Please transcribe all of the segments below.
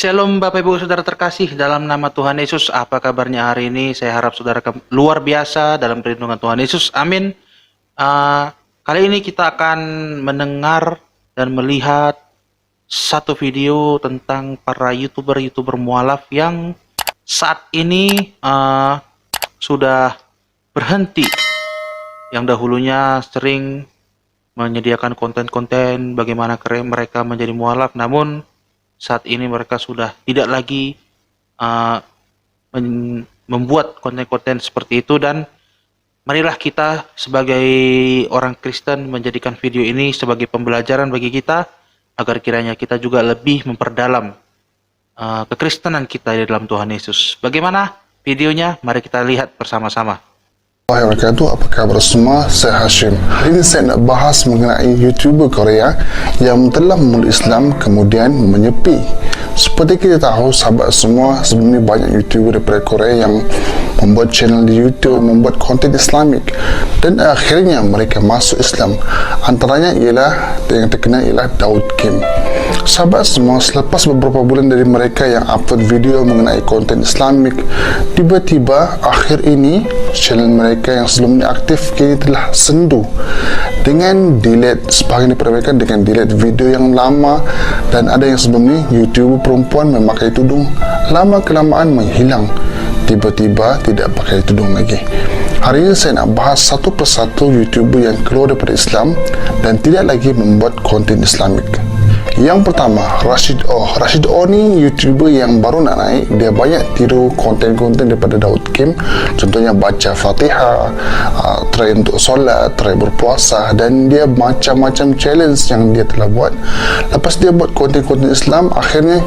Shalom Bapak Ibu Saudara terkasih dalam nama Tuhan Yesus. Apa kabarnya hari ini? Saya harap saudara luar biasa dalam perlindungan Tuhan Yesus. Amin. Kali ini kita akan mendengar dan melihat satu video tentang para YouTuber mualaf yang saat ini sudah berhenti. Yang dahulunya sering menyediakan konten-konten bagaimana mereka menjadi mualaf, namun saat ini mereka sudah tidak lagi membuat konten-konten seperti itu. Dan marilah kita sebagai orang Kristen menjadikan video ini sebagai pembelajaran bagi kita, agar kiranya kita juga lebih memperdalam kekristenan kita di dalam Tuhan Yesus. Bagaimana videonya? Mari kita lihat bersama-sama. Assalamualaikum, apa kabar semua? Saya Hashim. Hari ini saya nak bahas mengenai YouTuber Korea yang telah memeluk Islam kemudian menyepi. Seperti kita tahu, sahabat semua, sebelum ini banyak YouTuber daripada Korea yang membuat channel di YouTube, membuat konten Islamik, dan akhirnya mereka masuk Islam. Antaranya ialah yang terkenal ialah Daud Kim. Sahabat semua, selepas beberapa bulan dari mereka yang upload video mengenai konten Islamik, tiba-tiba akhir ini channel mereka yang sebelumnya aktif kini telah sendu dengan delete sebahagian daripada mereka, dengan delete video yang lama. Dan ada yang sebelum ni YouTuber perempuan memakai tudung, lama kelamaan menghilang, tiba-tiba tidak pakai tudung lagi. Hari ini saya nak bahas satu persatu YouTuber yang keluar daripada Islam dan tidak lagi membuat konten Islamik. Yang pertama, Rashid O ni YouTuber yang baru nak naik. Dia banyak tiru konten-konten daripada Daud Kim. Contohnya baca Fatihah, try untuk solat, try berpuasa, dan dia macam-macam challenge yang dia telah buat. Lepas dia buat konten-konten Islam, akhirnya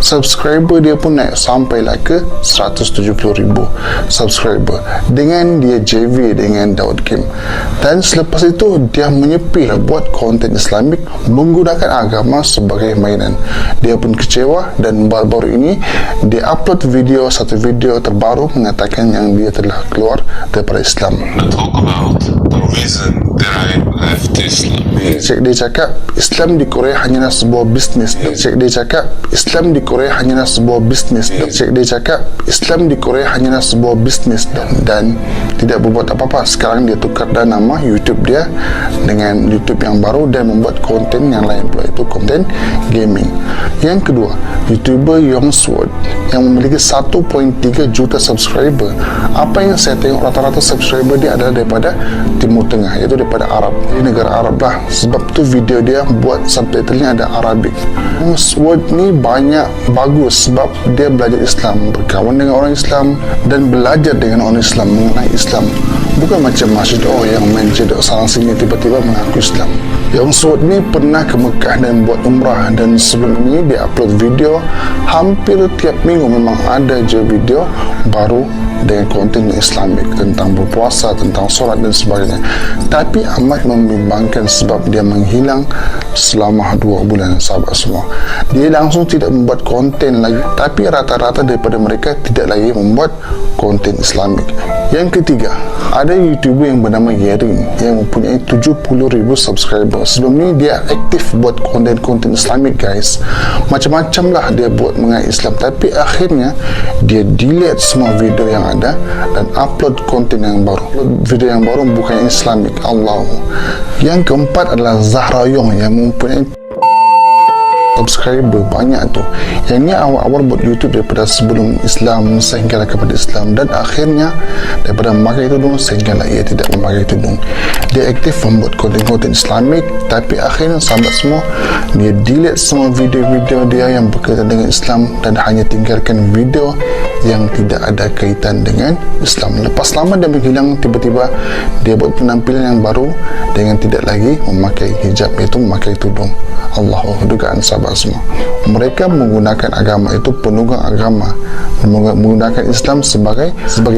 subscriber dia pun naik sampailah ke 170,000 subscriber dengan dia JV dengan Daud Kim. Dan selepas itu dia menyepi buat konten Islamik menggunakan agama sebagai mainan. Dia pun kecewa dan baru-baru ini dia upload satu video terbaru mengatakan yang dia telah keluar daripada Islam. Talk about the reason that I left Islam. Dia cakap Islam di Korea hanyalah sebuah bisnes. Dia cakap Islam di Korea hanyalah sebuah bisnes. Dia cakap Islam di Korea hanyalah sebuah bisnes dan tidak berbuat apa-apa. Sekarang dia tukar nama YouTube dia dengan YouTube yang baru dan membuat konten yang lain pula, itu konten gaming. Yang kedua, YouTuber Yongsword yang memiliki 1.3 juta subscriber. Apa yang saya tengok, rata-rata subscriber dia adalah daripada Timur Tengah, iaitu daripada Arab, di negara Arab lah. Sebab tu video dia buat subtitlenya ada Arabik. Yongsword ni banyak bagus sebab dia belajar Islam, berkawan dengan orang Islam dan belajar dengan orang Islam mengenai Islam. Bukan macam Rashid O yang main jedok sarang sini tiba-tiba mengaku Islam. Yongsword ni pernah ke Mekah dan buat umrah, dan sebelum ini dia upload video hampir tiap minggu. Memang ada je video baru dengan konten Islamik tentang berpuasa, tentang solat dan sebagainya. Tapi amat membimbangkan sebab dia menghilang selama 2 bulan, sahabat semua. Dia langsung tidak membuat konten lagi, tapi rata-rata daripada mereka tidak lagi membuat konten Islamik. Yang ketiga, ada YouTuber yang bernama Yerin yang mempunyai 70,000 subscriber. Sebelum ni dia aktif buat konten-konten Islamik, guys. Macam-macam lah dia buat mengenai Islam, tapi akhirnya dia delete semua video yang ada dan upload konten yang baru. Video yang baru bukan Islamik. Allah. Yang keempat adalah Zahra Yong yang mempunyai subscriber banyak tu. Yang ni awal-awal buat YouTube daripada sebelum Islam sehinggalah kepada Islam, dan akhirnya daripada memakai tudung sehinggalah ia tidak memakai tudung. Dia aktif membuat konten-konten Islamik, tapi akhirnya sahabat semua, dia delete semua video-video dia yang berkaitan dengan Islam dan hanya tinggalkan video yang tidak ada kaitan dengan Islam. Lepas lama dia menghilang, tiba-tiba dia buat penampilan yang baru dengan tidak lagi memakai hijab, iaitu memakai tudung. Allahu, dugaan sahabat semua, mereka menggunakan agama itu, penunggang agama, menggunakan Islam sebagai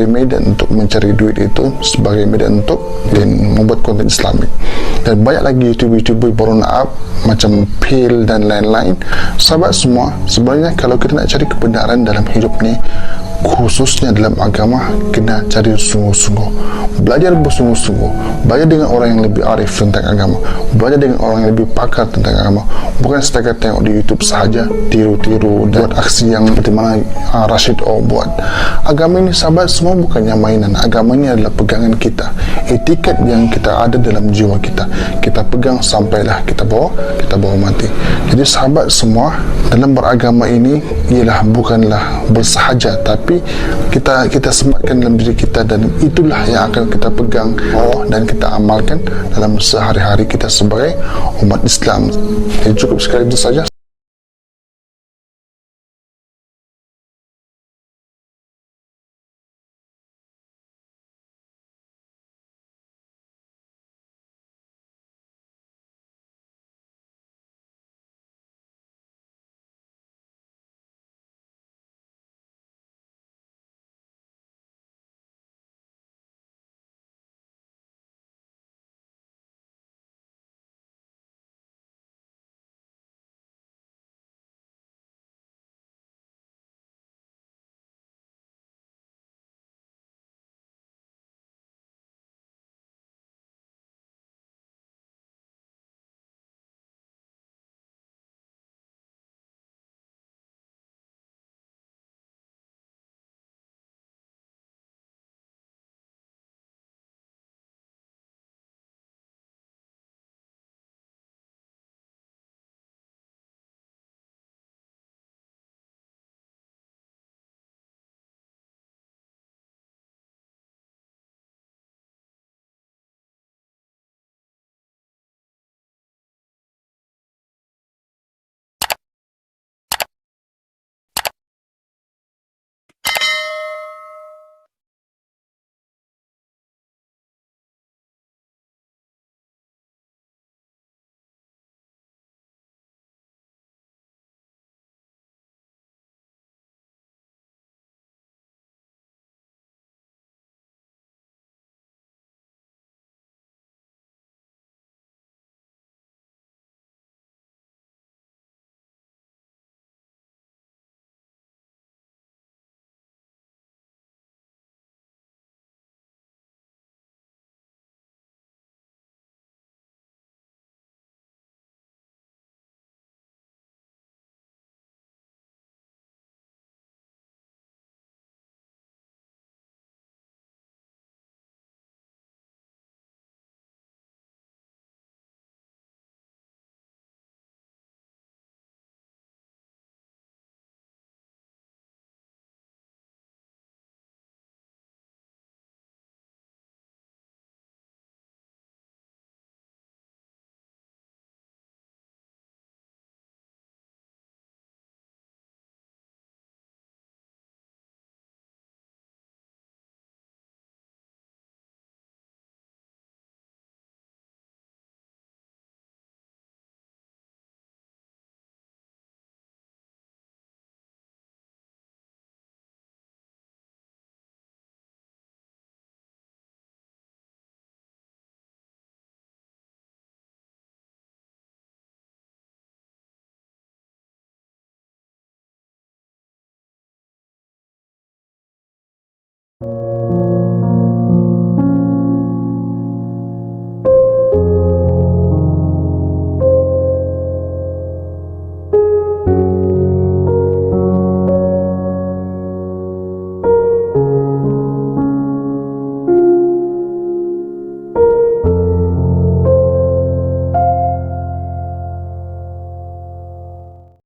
medan untuk mencari duit, itu sebagai medan untuk dan membuat konten Islamik. Dan banyak lagi YouTuber baru nak up macam Pil dan lain-lain. Sahabat semua, sebenarnya kalau kita nak cari kebenaran dalam hidup ni, khususnya dalam agama, kena cari sungguh-sungguh, belajar bersungguh-sungguh, belajar dengan orang yang lebih arif tentang agama, belajar dengan orang yang lebih pakar tentang agama, bukan setakat tengok di YouTube sahaja, tiru-tiru dan buat aksi yang seperti mana Rashid O buat. Agama ini sahabat semua bukannya mainan. Agama ini adalah pegangan kita, etiket yang kita ada dalam jiwa kita, kita pegang sampailah kita bawa mati. Jadi sahabat semua, dalam beragama ini ialah bukanlah bersahaja, tapi kita sematkan dalam diri kita, dan itulah yang akan kita pegang dan kita amalkan dalam sehari-hari kita sebagai umat Islam. Jadi cukup sekali itu saja.